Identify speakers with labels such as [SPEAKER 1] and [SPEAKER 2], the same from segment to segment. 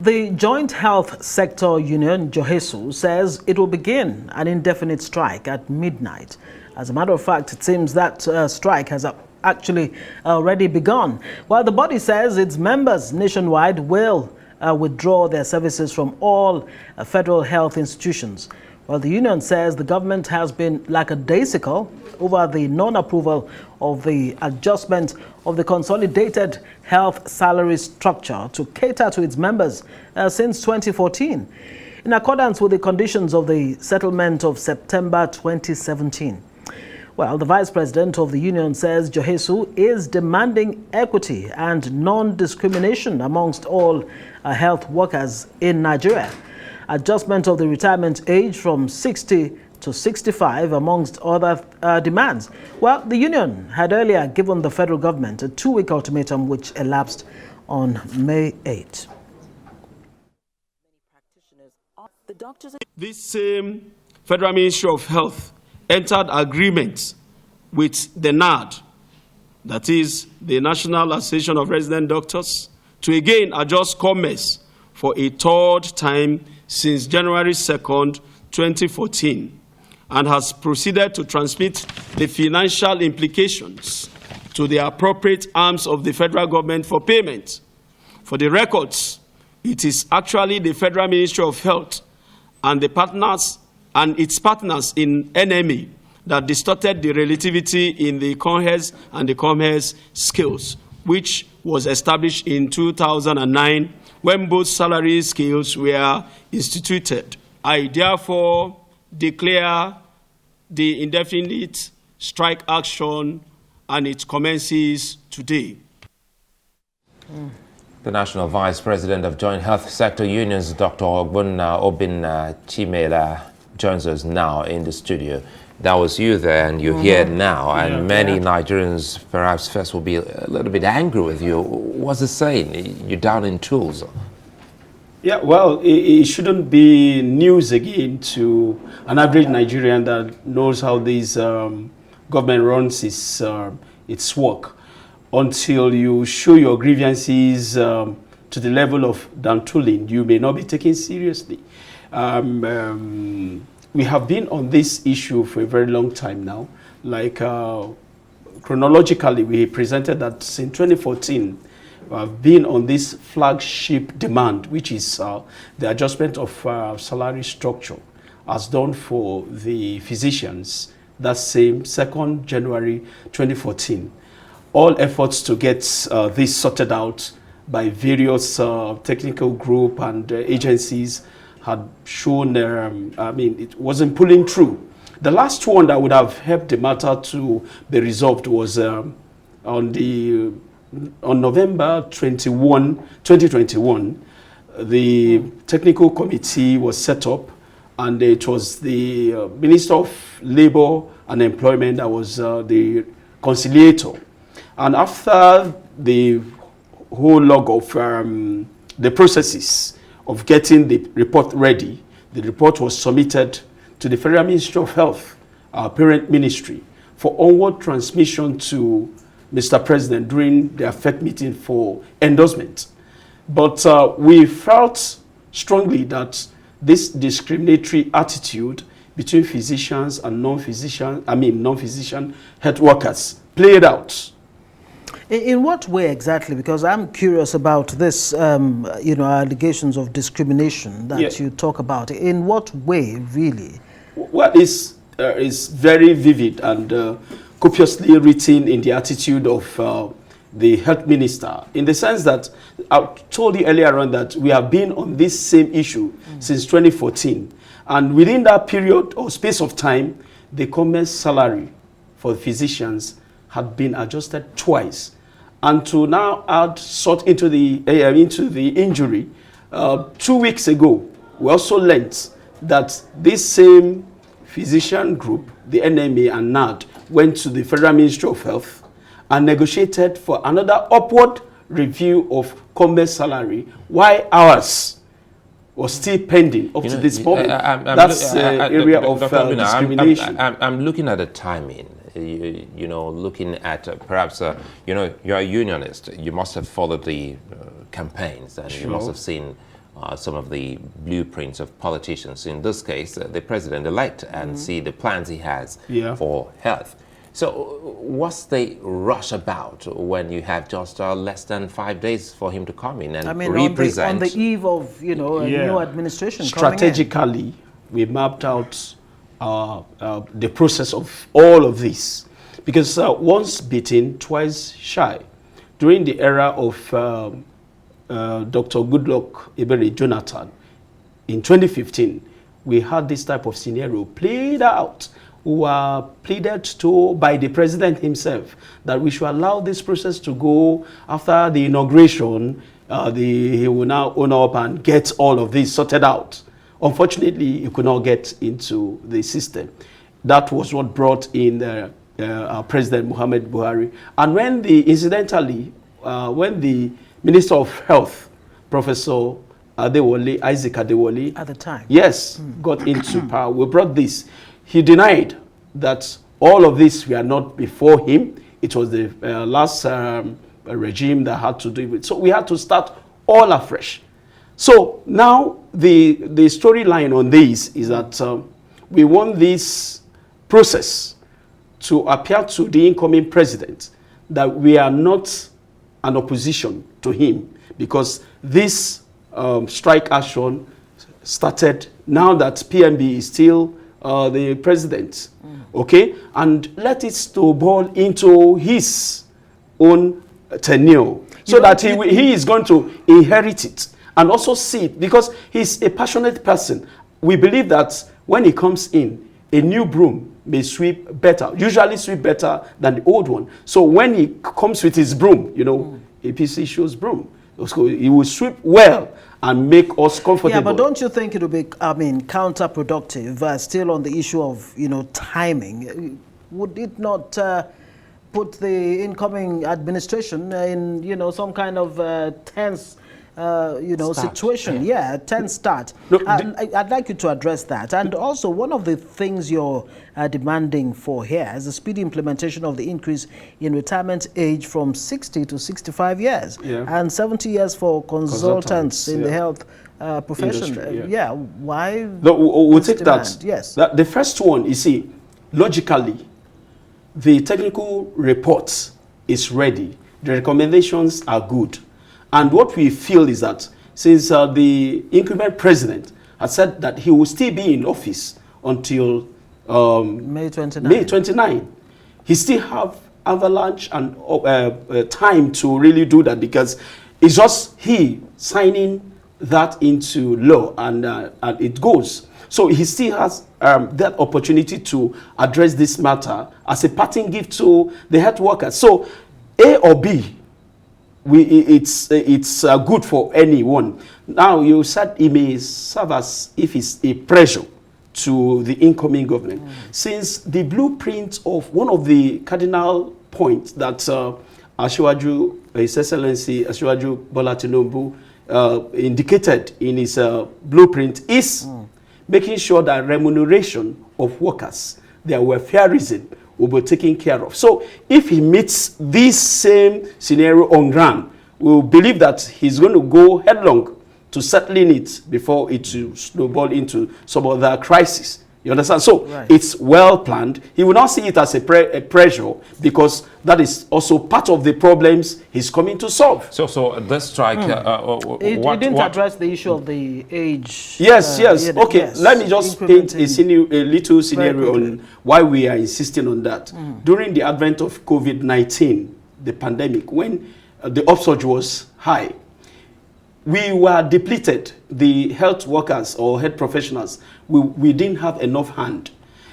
[SPEAKER 1] The Joint Health Sector Union, JOHESU, says it will begin an indefinite strike at midnight. As a matter of fact, it seems that strike has actually already begun, while the body says its members nationwide will withdraw their services from all federal health institutions. Well, the union says the government has been lackadaisical over the non-approval of the adjustment of the consolidated health salary structure to cater to its members since 2014, in accordance with the conditions of the settlement of September 2017. Well, the vice president of the union says JOHESU is demanding equity and non-discrimination amongst all health workers in Nigeria. Adjustment of the retirement age from 60 to 65, amongst other demands. Well, the union had earlier given the federal government a 2-week ultimatum which elapsed on May 8.
[SPEAKER 2] This same Federal Ministry of Health entered agreement with the NAD, that is the National Association of Resident Doctors, to again adjust COMES for a third time since January 2nd, 2014, and has proceeded to transmit the financial implications to the appropriate arms of the federal government for payment. For the records, it is actually the Federal Ministry of Health and the partners and its partners in NME that distorted the relativity in the COMES and the COMES scales, which was established in 2009 when both salary scales were instituted. I therefore declare the indefinite strike action, and it commences today.
[SPEAKER 3] The National Vice President of Joint Health Sector Unions, Dr. Obin Chimela, joins us now in the studio. That was you there, and you're here now, and many Nigerians perhaps first will be a little bit angry with you. What's it saying? You're down in tools.
[SPEAKER 2] Yeah, well, it shouldn't be news again to an average Nigerian that knows how this government runs its work. Until you show your grievances to the level of down-tooling, you may not be taken seriously. We have been on this issue for a very long time now. Like chronologically, we presented that since 2014, we have been on this flagship demand, which is the adjustment of salary structure as done for the physicians that same 2nd January 2014. All efforts to get this sorted out by various technical group and agencies had shown, it wasn't pulling through. The last one that would have helped the matter to be resolved was on November 21, 2021, the technical committee was set up, and it was the Minister of Labor and Employment that was the conciliator. And after the whole log of the processes of getting the report ready, the report was submitted to the Federal Ministry of Health, our parent ministry, for onward transmission to Mr. President during the FEC meeting for endorsement. But we felt strongly that this discriminatory attitude between physicians and non-physician health workers played out.
[SPEAKER 1] In what way exactly? Because I'm curious about this, allegations of discrimination that you talk about. In what way, really?
[SPEAKER 2] Well, it's very vivid and copiously written in the attitude of the health minister, in the sense that I told you earlier on that we have been on this same issue since 2014. And within that period or space of time, the COMES salary for physicians had been adjusted twice. And to now add salt into the injury, 2 weeks ago, we also learned that this same physician group, the NMA and NAD, went to the Federal Ministry of Health and negotiated for another upward review of COMES salary, while ours was still pending up to this moment. That's the area of discrimination.
[SPEAKER 3] I'm looking at the timing. Looking at perhaps, you're a unionist. You must have followed the campaigns, and you must have seen some of the blueprints of politicians, in this case, the president-elect, and see the plans he has for health. So what's the rush about when you have just less than 5 days for him to come in and represent?
[SPEAKER 1] On the eve of, a new administration
[SPEAKER 4] strategically, we mapped out the process of all of this. Because once bitten, twice shy. During the era of Dr. Goodluck Ebele Jonathan, in 2015, we had this type of scenario played out. We were pleaded to by the president himself that we should allow this process to go after the inauguration. He will now own up and get all of this sorted out. Unfortunately, he could not get into the system. That was what brought in our President Muhammad Buhari. And when when the Minister of Health, Professor Isaac Adewale,
[SPEAKER 1] at the time,
[SPEAKER 4] got into power, we brought this. He denied that all of this were not before him. It was the last regime that had to do it. So we had to start all afresh. So now the storyline on this is that we want this process to appear to the incoming president that we are not an opposition to him, because this strike action started now that PMB is still the president, okay? And let it snowball into his own tenure, so that he is going to inherit it and also see it, because he's a passionate person. We believe that when he comes in, a new broom may sweep better, usually sweep better than the old one. So when he comes with his broom, APC shows broom, so he will sweep well and make us comfortable.
[SPEAKER 1] Yeah, but don't you think it will be, counterproductive, still on the issue of, timing? Would it not put the incoming administration in, some kind of tense situation? Yeah, a tense start.
[SPEAKER 4] Look,
[SPEAKER 1] I'd like you to address that. And also, one of the things you're demanding for here is the speedy implementation of the increase in retirement age from 60 to 65 years and 70 years for consultants in the health profession.
[SPEAKER 4] Industry,
[SPEAKER 1] why?
[SPEAKER 4] No, we'll take
[SPEAKER 1] demand?
[SPEAKER 4] that.
[SPEAKER 1] Yes.
[SPEAKER 4] The first one, you see, logically, the technical report is ready. The recommendations are good. And what we feel is that since the incumbent president has said that he will still be in office until
[SPEAKER 1] May 29,
[SPEAKER 4] he still have avalanche and time to really do that, because it's just he signing that into law and it goes. So he still has that opportunity to address this matter as a parting gift to the health workers. So A or B, it's good for anyone. Now, you said it may serve as if it's a pressure to the incoming government. Since the blueprint of one of the cardinal points that Asiwaju, His Excellency Asiwaju Bola Tinubu indicated in his blueprint is making sure that remuneration of workers, their welfareism, will be taken care of. So if he meets this same scenario on ground, we will believe that he's going to go headlong to settling it before it to snowball into some other crisis. You understand? So it's well planned. He will not see it as a pressure, because that is also part of the problems he's coming to solve.
[SPEAKER 3] So this strike,
[SPEAKER 1] it didn't address the issue of the age.
[SPEAKER 4] Yes. Okay, let me just paint a little scenario on why we are insisting on that. During the advent of COVID-19, the pandemic, when the upsurge was high, we were depleted. The health workers or health professionals, we didn't have enough hand.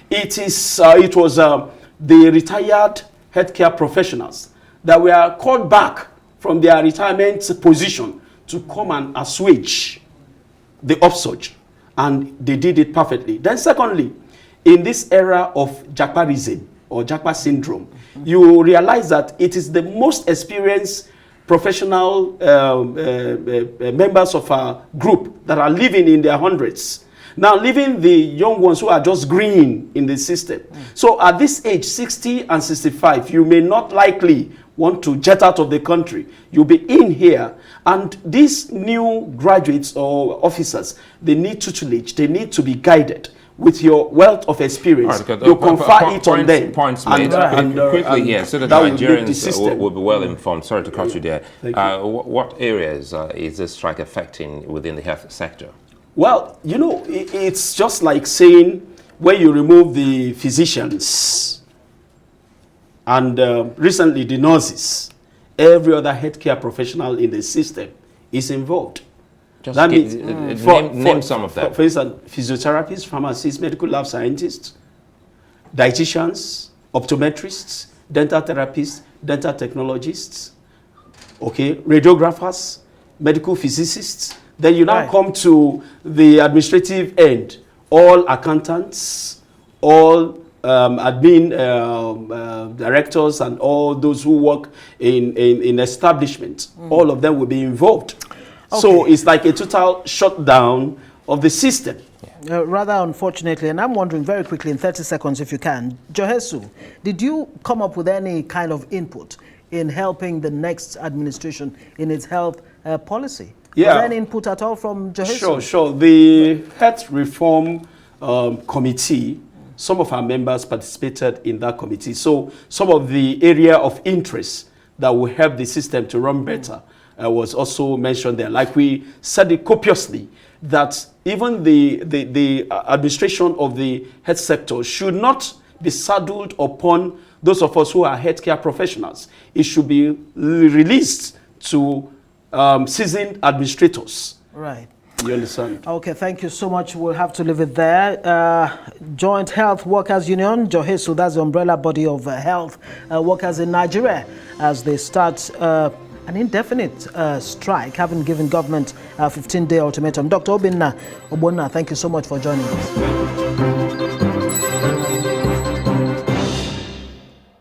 [SPEAKER 4] It was the retired healthcare professionals that were called back from their retirement position to come and assuage the upsurge, and they did it perfectly. Then secondly, in this era of Japa-ism or Japa syndrome, you realize that it is the most experienced professional members of our group that are living in their hundreds, now leaving the young ones who are just green in the system. So at this age, 60 and 65, you may not likely want to jet out of the country, you'll be in here. And these new graduates or officers, they need tutelage, they need to be guided. With your wealth of experience,
[SPEAKER 3] right,
[SPEAKER 4] you confer it on them.
[SPEAKER 3] Points made. Quickly here, so that Nigerians will be well informed. Sorry to cut you there. What areas is this strike affecting within the health sector?
[SPEAKER 4] Well, you know, it's just like saying when you remove the physicians and recently the nurses, every other healthcare professional in the system is involved.
[SPEAKER 3] Just
[SPEAKER 4] that means
[SPEAKER 3] name some of them.
[SPEAKER 4] For instance, physiotherapists, pharmacists, medical lab scientists, dietitians, optometrists, dental therapists, dental technologists, okay, radiographers, medical physicists. Then you now come to the administrative end, all accountants, all admin directors, and all those who work in establishments. All of them will be involved. Okay. So it's like a total shutdown of the system.
[SPEAKER 1] Rather unfortunately, and I'm wondering very quickly in 30 seconds if you can, Johesu, did you come up with any kind of input in helping the next administration in its health policy?
[SPEAKER 4] Yeah.
[SPEAKER 1] Was there any input at all from Johesu?
[SPEAKER 4] Sure. The Health Reform Committee, some of our members participated in that committee. So some of the area of interest that will help the system to run better was also mentioned there. Like we said it copiously, that even the administration of the health sector should not be saddled upon those of us who are healthcare professionals. It should be released to seasoned administrators.
[SPEAKER 1] Right.
[SPEAKER 4] You understand?
[SPEAKER 1] Okay, thank you so much. We'll have to leave it there. Joint Health Workers Union, Johesu, that's the umbrella body of health workers in Nigeria, as they start an indefinite strike, having given government a 15-day ultimatum. Dr. Ogbonna, thank you so much for joining us.